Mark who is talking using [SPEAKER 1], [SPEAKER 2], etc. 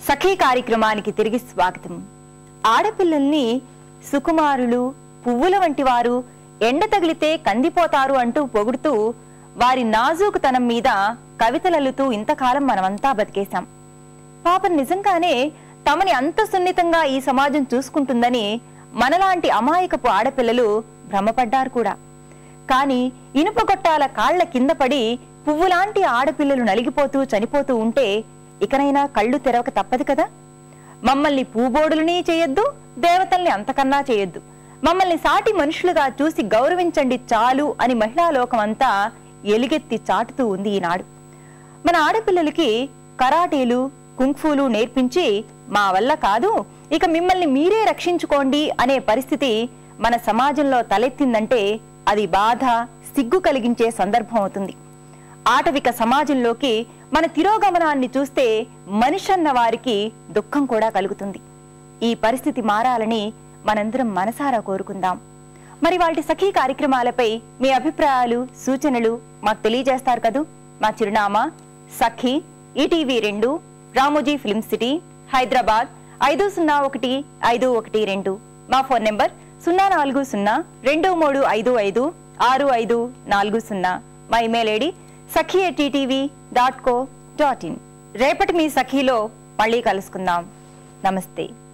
[SPEAKER 1] సఖీ కార్యక్రమానికి తిరిగి స్వాగతం. ఆడపిల్లల్ని సుకుమారులు, పువ్వుల వంటి వారు, ఎండ తగిలితే కందిపోతారు అంటూ పొగుడుతూ వారి నాజూకుతనం మీద కవితలల్లుతూ ఇంతకాలం మనమంతా బతికేశాం. పాపం నిజంగానే తమని అంత సున్నితంగా ఈ సమాజం చూసుకుంటుందని మనలాంటి అమాయకపు ఆడపిల్లలు భ్రమపడ్డారు కూడా. కాని ఇనుప గొట్టాల కాళ్ల కింద పడి పువ్వులాంటి ఆడపిల్లలు నలిగిపోతూ చనిపోతూ ఉంటే ఇకనైనా కళ్ళు తెరవక తప్పదు కదా. మమ్మల్ని పూబోడులని చేయొద్దు, దేవతల్ని అంతకన్నా చేయొద్దు, మమ్మల్ని సాటి మనుషులుగా చూసి గౌరవించండి చాలు అని మహిళా లోకం అంతా ఎలుగెత్తి చాటుతూ ఉంది ఈనాడు. మన ఆడపిల్లలకి కరాటీలు, కుంగ్ఫూలు నేర్పించి మా వల్ల కాదు, ఇక మిమ్మల్ని మీరే రక్షించుకోండి అనే పరిస్థితి మన సమాజంలో తలెత్తిందంటే అది బాధ, సిగ్గు కలిగించే సందర్భం అవుతుంది. ఆటవిక సమాజంలోకి మన తిరోగమనాన్ని చూస్తే మనిషన్న వారికి దుఃఖం కూడా కలుగుతుంది. ఈ పరిస్థితి మారాలని మనందరం మనసారా కోరుకుందాం. మరి వాటి సఖీ కార్యక్రమాలపై మీ అభిప్రాయాలు, సూచనలు మాకు తెలియజేస్తారు కదూ. మా చిరునామా Sakhi, ETV 2, Ramoji film city, Hyderabad 501512. మా ఫోన్ నెంబర్ 04023556540. మా ఇమెయిల్ ఐడి sakhi@ttv.co.in. రేపటి మీ సఖీలో మళ్ళీ కలుసుకుందాం. నమస్తే.